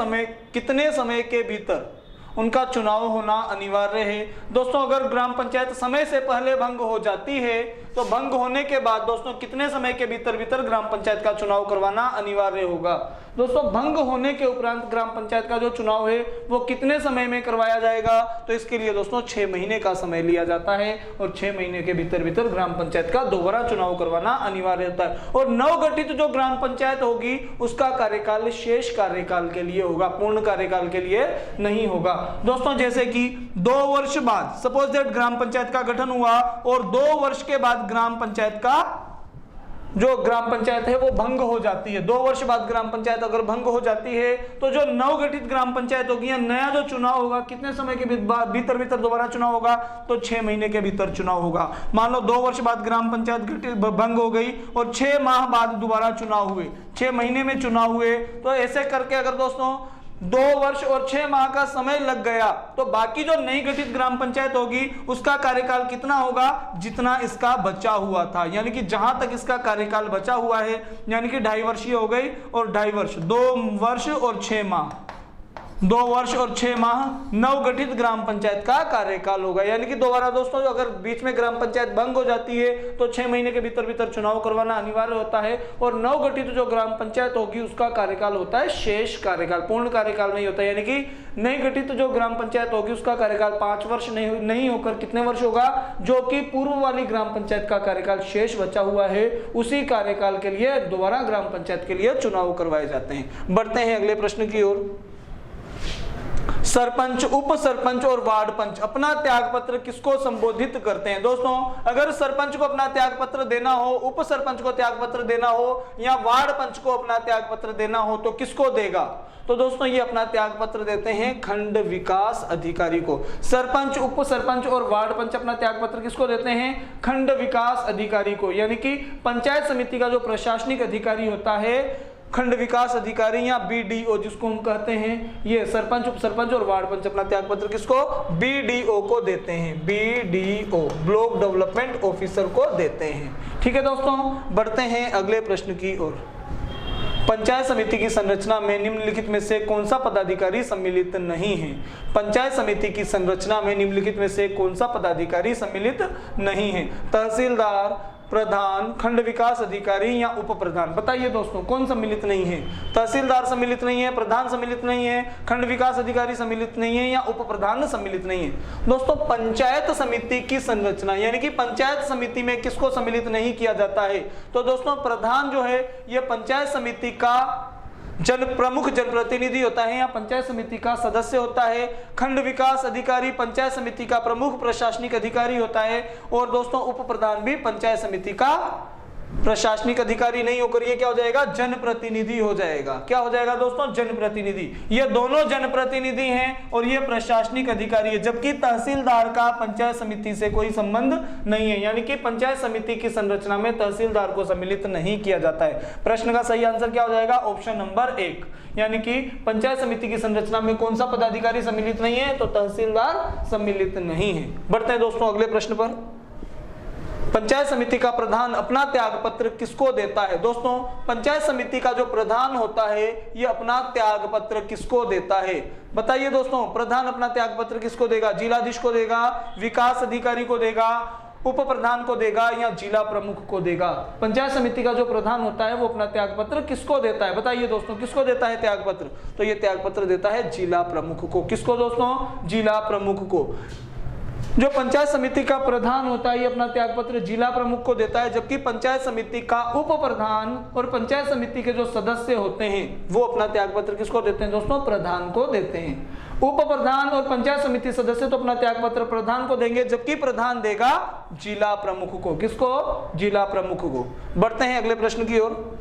समय के भीतर उनका चुनाव होना अनिवार्य है? दोस्तों, अगर ग्राम पंचायत समय से पहले भंग हो जाती है तो भंग होने के बाद दोस्तों कितने समय के भीतर ग्राम पंचायत का चुनाव करवाना अनिवार्य होगा? दोस्तों, भंग होने के उपरांत ग्राम पंचायत का जो चुनाव है वो कितने समय में करवाया जाएगा? तो इसके लिए दोस्तों 6 महीने का समय लिया जाता है, और 6 महीने के भीतर ग्राम पंचायत का दोबारा चुनाव करवाना अनिवार्य होता है। और नवगठित जो ग्राम पंचायत होगी उसका कार्यकाल शेष कार्यकाल के लिए होगा, पूर्ण कार्यकाल के लिए नहीं होगा। दोस्तों, जैसे कि 2 वर्ष बाद सपोज दैट ग्राम पंचायत का गठन हुआ और 2 वर्ष के बाद ग्राम पंचायत का जो ग्राम पंचायत है वो भंग हो जाती है, 2 वर्ष बाद ग्राम पंचायत अगर भंग हो जाती है तो जो नवगठित ग्राम पंचायत होगी या नया जो चुनाव होगा कितने समय के भीतर दोबारा चुनाव होगा, तो 6 महीने के भीतर चुनाव होगा। मान लो 2 वर्ष बाद ग्राम पंचायत भंग हो गई और 6 माह बाद दोबारा चुनाव हुए, 6 महीने में चुनाव हुए, तो ऐसे करके अगर दोस्तों 2 वर्ष और 6 माह का समय लग गया तो बाकी जो नई गठित ग्राम पंचायत होगी उसका कार्यकाल कितना होगा, जितना इसका बचा हुआ था, यानी कि जहां तक इसका कार्यकाल बचा हुआ है, यानी कि 2.5 वर्षीय हो गई और 2.5 वर्ष, 2 वर्ष और 6 माह, 2 वर्ष और 6 माह नवगठित ग्राम पंचायत का कार्यकाल होगा। यानी कि दोबारा दोस्तों अगर बीच में ग्राम पंचायत भंग हो जाती है तो 6 महीने के भीतर चुनाव करवाना अनिवार्य होता है, और नवगठित जो ग्राम पंचायत होगी उसका कार्यकाल होता है शेष कार्यकाल, पूर्ण कार्यकाल नहीं होता। यानी कि नई गठित जो ग्राम पंचायत होगी उसका कार्यकाल 5 वर्ष नहीं होकर कितने वर्ष होगा, जो कि पूर्व वाली ग्राम पंचायत का कार्यकाल शेष बचा हुआ है, उसी कार्यकाल के लिए दोबारा ग्राम पंचायत के लिए चुनाव करवाए जाते हैं। बढ़ते हैं अगले प्रश्न की ओर। सरपंच, उप सरपंच और वार्ड पंच अपना त्याग पत्र किसको संबोधित करते हैं? दोस्तों अगर सरपंच को अपना त्याग पत्र देना हो, उप सरपंच को त्याग पत्र देना हो या वार्ड पंच को अपना त्याग पत्र देना हो तो किसको देगा? तो दोस्तों ये अपना त्याग पत्र देते हैं खंड विकास अधिकारी को। सरपंच, उप सरपंच और वार्ड पंच अपना त्याग पत्र किसको देते हैं? खंड विकास अधिकारी को। यानी कि पंचायत समिति का जो प्रशासनिक अधिकारी होता है, खंड विकास अधिकारी या बीडीओ जिसको हम कहते हैं, ये सरपंच, उप सरपंच और वार्ड पंच अपना त्याग पत्र किसको? बीडीओ को देते हैं, बीडीओ ब्लॉक डेवलपमेंट ऑफिसर को देते हैं। ठीक है दोस्तों, बढ़ते हैं अगले प्रश्न की ओर। पंचायत समिति की संरचना में निम्नलिखित में से कौन सा पदाधिकारी सम्मिलित नहीं है? पंचायत समिति की संरचना में निम्नलिखित में से कौन सा पदाधिकारी सम्मिलित नहीं है? तहसीलदार, प्रधान, खंड विकास अधिकारी या उप प्रधान? बताइए दोस्तों कौन सम्मिलित नहीं है? तहसीलदार सम्मिलित नहीं है, प्रधान सम्मिलित नहीं है, खंड विकास अधिकारी सम्मिलित नहीं है या उप प्रधान सम्मिलित नहीं है? दोस्तों पंचायत समिति की संरचना, यानी कि पंचायत समिति में किसको सम्मिलित नहीं किया जाता है? तो दोस्तों प्रधान जो है यह पंचायत समिति का प्रमुख जनप्रतिनिधि होता है या पंचायत समिति का सदस्य होता है। खंड विकास अधिकारी पंचायत समिति का प्रमुख प्रशासनिक अधिकारी होता है, और दोस्तों उप प्रधान भी पंचायत समिति का प्रशासनिक अधिकारी नहीं होकर ये क्या हो जाएगा? जनप्रतिनिधि हो जाएगा। क्या हो जाएगा दोस्तों? जनप्रतिनिधि। ये दोनों जनप्रतिनिधि हैं और ये प्रशासनिक अधिकारी है, जबकि तहसीलदार का पंचायत समिति से कोई संबंध नहीं है। यानी कि पंचायत समिति की संरचना में तहसीलदार को सम्मिलित नहीं किया जाता है। प्रश्न का सही आंसर क्या हो जाएगा? ऑप्शन नंबर 1, यानी कि पंचायत समिति की संरचना में कौन सा पदाधिकारी सम्मिलित नहीं है? तो तहसीलदार सम्मिलित नहीं है। बढ़ते हैं दोस्तों अगले प्रश्न पर। पंचायत समिति का प्रधान अपना त्याग पत्र किसको देता है? दोस्तों पंचायत समिति का जो प्रधान होता है ये अपना त्याग पत्र किसको देता है? बताइए दोस्तों, प्रधान अपना त्याग पत्र किसको देगा? जिलाधीश को देगा, विकास अधिकारी को देगा, उप प्रधान को देगा या जिला प्रमुख को देगा? पंचायत समिति का जो प्रधान होता है वो अपना त्याग पत्र किसको देता है? बताइए दोस्तों किसको देता है त्याग पत्र? तो ये त्याग पत्र देता है जिला प्रमुख को। किसको दोस्तों? जिला प्रमुख को। जो पंचायत समिति का प्रधान होता है ये अपना त्याग पत्र जिला प्रमुख को देता है, जबकि पंचायत समिति का उप प्रधान और पंचायत समिति के जो सदस्य होते हैं वो अपना त्याग पत्र किसको देते हैं दोस्तों? प्रधान को देते हैं। उप प्रधान और पंचायत समिति सदस्य तो अपना त्याग पत्र प्रधान को देंगे, जबकि प्रधान देगा जिला प्रमुख को। किसको? जिला प्रमुख को। बढ़ते हैं अगले प्रश्न की ओर।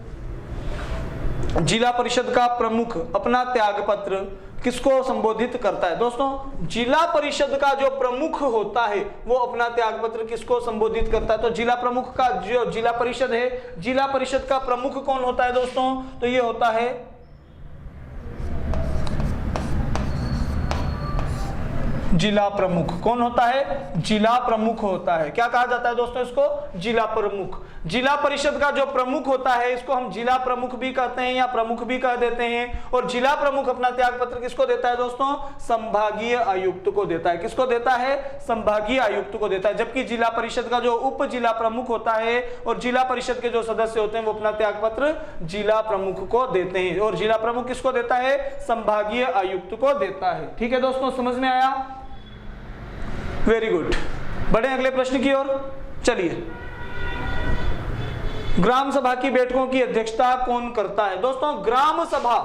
जिला परिषद का प्रमुख अपना त्याग पत्र किसको संबोधित करता है? दोस्तों जिला परिषद का जो प्रमुख होता है वो अपना त्याग पत्र किसको संबोधित करता है? तो जिला प्रमुख का जो जिला परिषद है, जिला परिषद का प्रमुख कौन होता है दोस्तों? तो ये होता है जिला प्रमुख। कौन होता है? जिला प्रमुख होता है। क्या कहा जाता है दोस्तों इसको? जिला प्रमुख। जिला परिषद का जो प्रमुख होता है इसको हम जिला प्रमुख भी कहते हैं या प्रमुख भी कह देते हैं। और जिला प्रमुख अपना त्याग पत्र किसको देता है दोस्तों? संभागीय आयुक्त को देता है। किसको देता है? संभागीय आयुक्त को देता है। जबकि जिला परिषद का जो उप जिला प्रमुख होता है और जिला परिषद के जो सदस्य होते हैं वो अपना त्याग पत्र जिला प्रमुख को देते हैं, और जिला प्रमुख किसको देता है? संभागीय आयुक्त को देता है। ठीक है दोस्तों, समझ में आया? Very good. बढ़े अगले प्रश्न की ओर। चलिए, ग्राम सभा की बैठकों की अध्यक्षता कौन करता है? दोस्तों ग्राम सभा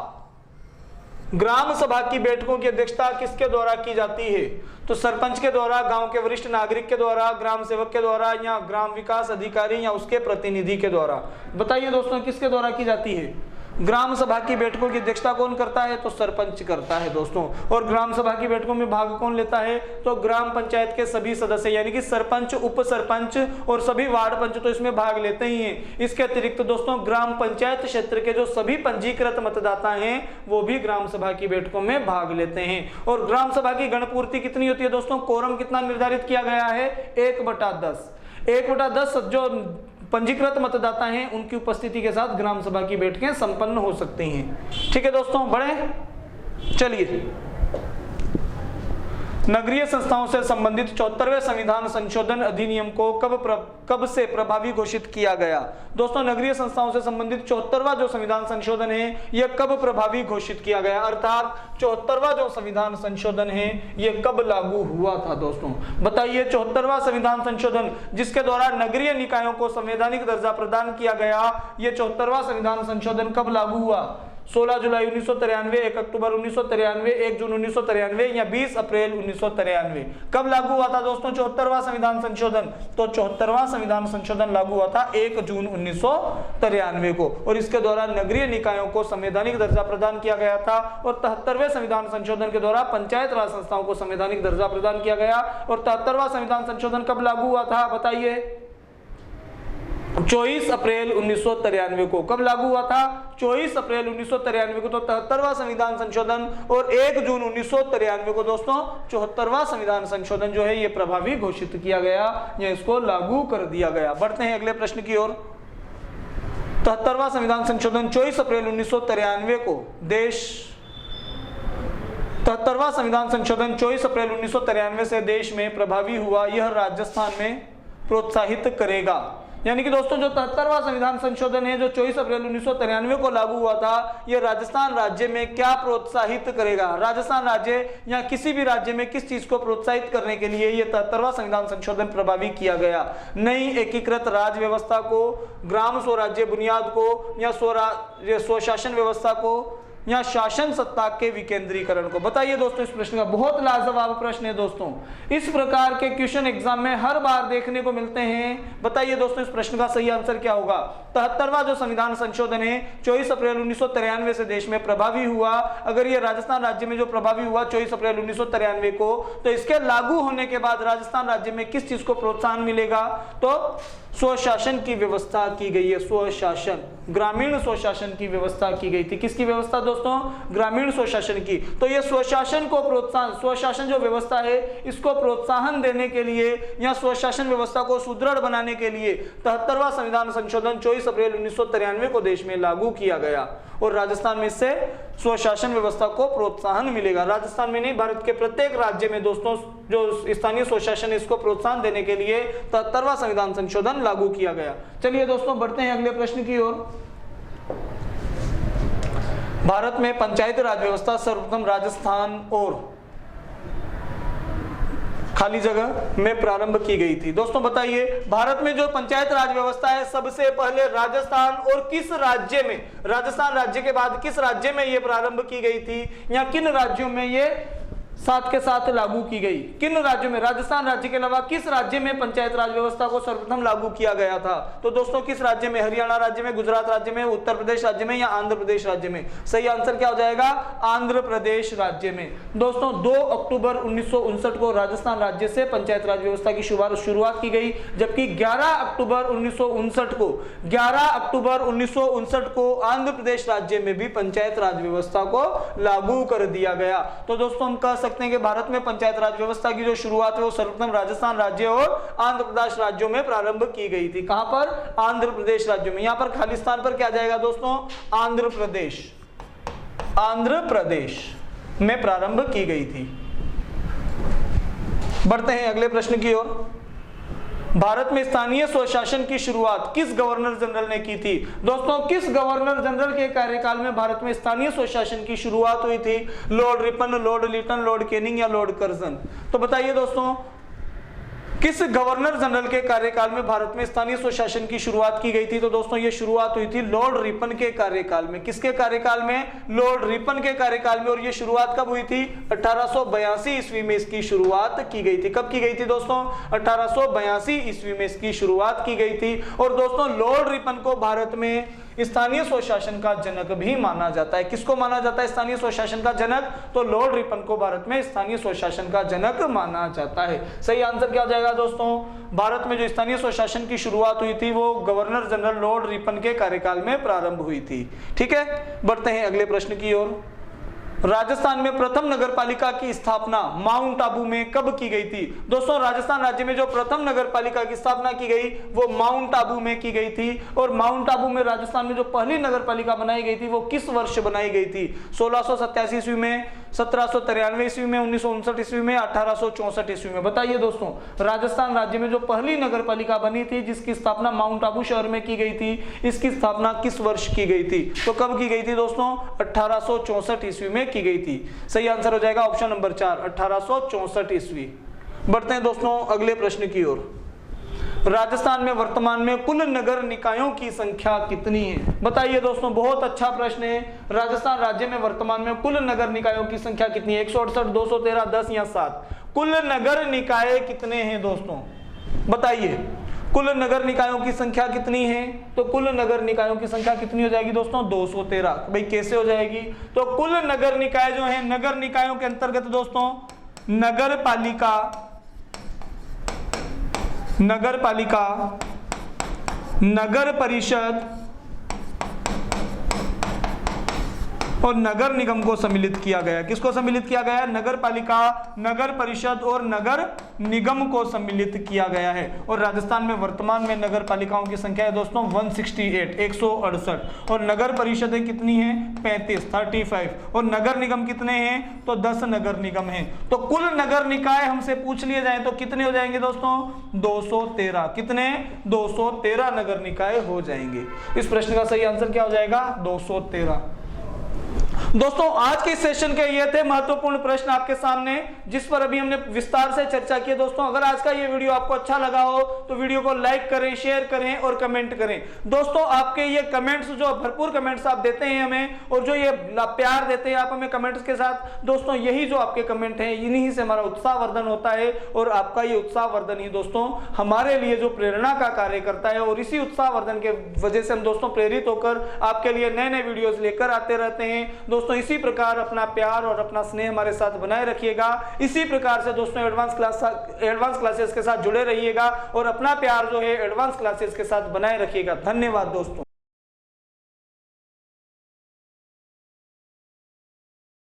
ग्राम सभा की बैठकों की अध्यक्षता किसके द्वारा की जाती है? तो सरपंच के द्वारा, गांव के वरिष्ठ नागरिक के द्वारा, ग्राम सेवक के द्वारा, या ग्राम विकास अधिकारी या उसके प्रतिनिधि के द्वारा। बताइए दोस्तों किसके द्वारा की जाती है? ग्राम सभा की बैठकों की अध्यक्षता कौन करता है? तो सरपंच करता है दोस्तों। और ग्राम सभा की बैठकों में भाग कौन लेता है? तो ग्राम पंचायत के सभी सदस्य, यानी कि सरपंच, उप सरपंच और सभी वार्ड पंच तो इसमें भाग लेते ही हैं। इसके अतिरिक्त दोस्तों ग्राम पंचायत क्षेत्र के जो सभी पंजीकृत मतदाता हैं वो भी ग्राम सभा की बैठकों में भाग लेते हैं। और ग्राम सभा की गणपूर्ति कितनी होती है दोस्तों? कोरम कितना निर्धारित किया गया है? 1/10। 1/10 जो पंजीकृत मतदाता हैं उनकी उपस्थिति के साथ ग्राम सभा की बैठकें संपन्न हो सकती हैं। ठीक है दोस्तों, बढ़े चलिए। नगरीय संस्थाओं से संबंधित 74वें संविधान संशोधन अधिनियम को कब से प्रभावी घोषित किया गया? दोस्तों नगरीय संस्थाओं से संबंधित 74वां जो संविधान संशोधन है यह कब प्रभावी घोषित किया गया, अर्थात 74वां जो संविधान संशोधन है यह कब लागू हुआ था? दोस्तों बताइए, 74वां संविधान संशोधन जिसके द्वारा नगरीय निकायों को संवैधानिक दर्जा प्रदान किया गया, यह 74वां संविधान संशोधन कब लागू हुआ? 16 जुलाई 1993, 1 अक्टूबर 1993, 1 जून 1993 या 20 अप्रैल 1993? कब लागू हुआ था दोस्तों 74वां संविधान संशोधन? तो 74वां संविधान संशोधन लागू हुआ था 1 जून 1993 को, और इसके द्वारा नगरीय निकायों को संवैधानिक दर्जा प्रदान किया गया था। और 73वें संविधान संशोधन के द्वारा पंचायत राज संस्थाओं को संवैधानिक दर्जा प्रदान किया गया। और 73वां संविधान संशोधन कब लागू हुआ था बताइए? 24 अप्रैल 1993 को। कब लागू हुआ था? 24 अप्रैल 1993 को। तो 73वां संविधान संशोधन और 1 जून 1993 को दोस्तों 74वां संविधान संशोधन जो है ये प्रभावी घोषित किया गया या इसको लागू कर दिया गया। बढ़ते हैं अगले प्रश्न की ओर। 73वां संविधान संशोधन 24 अप्रैल 1993 को 73वां संविधान संशोधन 24 अप्रैल 1993 से देश में प्रभावी हुआ, यह राजस्थान में प्रोत्साहित करेगा। यानी कि दोस्तों जो 73वां संविधान संशोधन है जो 24 अप्रैल 1993 को लागू हुआ था, यह राजस्थान राज्य में क्या प्रोत्साहित करेगा? राजस्थान राज्य या किसी भी राज्य में किस चीज को प्रोत्साहित करने के लिए यह 73वां संविधान संशोधन प्रभावी किया गया? नई एकीकृत राज्य व्यवस्था को, ग्राम स्वराज्य बुनियाद को, या स्वशासन व्यवस्था को, या शासन सत्ता के विकेंद्रीकरण को? बताइए दोस्तों इस प्रश्न का। बहुत लाजवाब प्रश्न है दोस्तों, इस प्रकार के क्वेश्चन एग्जाम में हर बार देखने को मिलते हैं। बताइए दोस्तों इस प्रश्न का सही आंसर क्या होगा? 73वां जो संविधान संशोधन है 24 अप्रैल 1993 से देश में प्रभावी हुआ, अगर ये राजस्थान राज्य में जो प्रभावी हुआ 24 अप्रैल 1993 को, तो इसके लागू होने के बाद राजस्थान राज्य में किस चीज को प्रोत्साहन मिलेगा? तो स्वशासन की व्यवस्था की गई है। स्वशासन, ग्रामीण स्वशासन की व्यवस्था की गई थी। किसकी व्यवस्था दोस्तों? ग्रामीण स्वशासन की। तो ये स्वशासन को प्रोत्साहन, स्वशासन जो व्यवस्था है इसको प्रोत्साहन देने के लिए या स्वशासन व्यवस्था को सुदृढ़ बनाने के लिए 73वां संविधान संशोधन 24 अप्रैल 1993 को देश में लागू किया गया। और राजस्थान में इससे स्वशासन व्यवस्था को प्रोत्साहन मिलेगा। राजस्थान में नहीं, भारत के प्रत्येक राज्य में दोस्तों जो स्थानीय स्वशासन इसको प्रोत्साहन देने के लिए 73वां संविधान संशोधन लागू किया गया। चलिए दोस्तों बढ़ते हैं अगले प्रश्न की ओर। भारत में पंचायती राज व्यवस्था सर्वप्रथम राजस्थान और खाली जगह में प्रारंभ की गई थी। दोस्तों बताइए, भारत में जो पंचायत राज व्यवस्था है सबसे पहले राजस्थान और किस राज्य में, राजस्थान राज्य के बाद किस राज्य में यह प्रारंभ की गई थी, या किन राज्यों में यह साथ के साथ लागू की गई? किन राज्यों में? राजस्थान राज्य के अलावा किस राज्य में पंचायत राज व्यवस्था को सर्वप्रथम लागू किया गया था? तो दोस्तों किस राज्य में? हरियाणा राज्य में, गुजरात राज्य में, उत्तर प्रदेश राज्य में, या आंध्र प्रदेश राज्य में? सही आंसर क्या हो जाएगा? आंध्र प्रदेश राज्य में। दोस्तों 2 अक्टूबर 1959 को राजस्थान राज्य से पंचायत राज व्यवस्था की शुरुआत की गई, जबकि 11 अक्टूबर 1959 को आंध्र प्रदेश राज्य में भी पंचायत राज व्यवस्था को लागू कर दिया गया। तो दोस्तों हम कह सकते हैं कि भारत में पंचायत राज व्यवस्था की जो शुरुआत है वो सर्वप्रथम राजस्थान राज्य और आंध्र प्रदेश राज्यों में प्रारंभ की गई थी। कहां पर? आंध्र प्रदेश राज्यों में। यहां पर खाली स्थान पर क्या जाएगा दोस्तों? आंध्र प्रदेश। आंध्र प्रदेश में प्रारंभ की गई थी। बढ़ते हैं अगले प्रश्न की ओर। भारत में स्थानीय स्वशासन की शुरुआत किस गवर्नर जनरल ने की थी? दोस्तों किस गवर्नर जनरल के कार्यकाल में भारत में स्थानीय स्वशासन की शुरुआत हुई थी? Lord Ripon, Lord Lytton, Lord Canning या लॉर्ड कर्जन? तो बताइए दोस्तों किस गवर्नर जनरल के कार्यकाल में भारत में स्थानीय स्वशासन की शुरुआत की गई थी? तो दोस्तों ये शुरुआत हुई थी लॉर्ड रिपन के कार्यकाल में। किसके कार्यकाल में? लॉर्ड रिपन के कार्यकाल में। और ये शुरुआत कब हुई थी? 1882 ईस्वी में इसकी शुरुआत की गई थी। कब की गई थी दोस्तों? 1882 ईस्वी में इसकी शुरुआत की गई थी। और दोस्तों लॉर्ड रिपन को भारत में स्थानीय स्वशासन का जनक भी माना जाता है। किसको माना जाता है स्थानीय स्वशासन का जनक? तो लॉर्ड रिपन को भारत में स्थानीय स्वशासन का जनक माना जाता है। सही आंसर क्या हो जाएगा दोस्तों? भारत में जो स्थानीय स्वशासन की शुरुआत हुई थी वो गवर्नर जनरल लॉर्ड रिपन के कार्यकाल में प्रारंभ हुई थी। ठीक है, बढ़ते हैं अगले प्रश्न की ओर। राजस्थान में प्रथम नगरपालिका की स्थापना माउंट आबू में कब की गई थी? दोस्तों राजस्थान राज्य में जो प्रथम नगरपालिका की स्थापना की गई वो माउंट आबू में की गई थी। और माउंट आबू में राजस्थान में जो पहली नगरपालिका बनाई गई थी वो किस वर्ष बनाई गई थी? 1687 ईस्वी में, 1793 ईस्वी में, 1959 ईस्वी में, 1864 ईस्वी में। बताइए दोस्तों, राजस्थान राज्य में जो पहली नगरपालिका बनी थी जिसकी स्थापना माउंट आबू शहर में की गई थी, इसकी स्थापना किस वर्ष की गई थी? तो कब की गई थी दोस्तों? 1864 ईस्वी में की गई थी। सही आंसर हो जाएगा ऑप्शन नंबर 4, 1864 ईस्वी। बढ़ते हैं दोस्तों अगले प्रश्न की ओर। राजस्थान में वर्तमान में कुल नगर निकायों की संख्या कितनी है? बताइए दोस्तों, बहुत अच्छा प्रश्न है। राजस्थान राज्य में वर्तमान में कुल नगर निकायों की संख्या कितनी है? 168, 213, 10 या 7? कुल नगर निकाय कितने हैं दोस्तों? बताइए, कुल नगर निकायों की संख्या कितनी है? तो कुल नगर निकायों की संख्या कितनी हो जाएगी दोस्तों? 213। भाई कैसे हो जाएगी? तो कुल नगर निकाय जो है, नगर निकायों के अंतर्गत दोस्तों नगर पालिका, नगर परिषद और नगर निगम को सम्मिलित किया गया। किसको सम्मिलित किया गया? नगर पालिका, नगर परिषद और नगर निगम को सम्मिलित किया गया है। और राजस्थान में वर्तमान में नगर पालिकाओं की संख्या है दोस्तों 168, 168। और नगर परिषदें कितनी हैं? 35। और नगर निगम कितने हैं? तो 10 नगर निगम हैं। तो कुल नगर निकाय हमसे पूछ लिए जाए तो कितने हो जाएंगे दोस्तों? 213। कितने? 213 नगर निकाय हो जाएंगे। इस प्रश्न का सही आंसर क्या हो जाएगा? 213। दोस्तों आज के सेशन के ये थे महत्वपूर्ण प्रश्न आपके सामने, जिस पर अभी हमने विस्तार से चर्चा की। दोस्तों अगर आज का ये वीडियो आपको अच्छा लगा हो तो वीडियो को लाइक करें, शेयर करें और कमेंट करें। दोस्तों आपके ये कमेंट्स, जो भरपूर कमेंट्स आप देते हैं हमें, और जो ये प्यार देते हैं आप हमें कमेंट्स के साथ, दोस्तों यही जो आपके कमेंट हैं इन्हीं से हमारा उत्साहवर्धन होता है। और आपका ये उत्साहवर्धन ही दोस्तों हमारे लिए जो प्रेरणा का कार्य करता है। और इसी उत्साहवर्धन के वजह से हम दोस्तों प्रेरित होकर आपके लिए नए नए वीडियोस लेकर आते रहते हैं। दोस्तों इसी प्रकार अपना प्यार और अपना स्नेह हमारे साथ बनाए रखिएगा। इसी प्रकार से दोस्तों एडवांस क्लासेस के साथ जुड़े रहिएगा और अपना प्यार जो है एडवांस क्लासेस के साथ बनाए रखिएगा। धन्यवाद दोस्तों।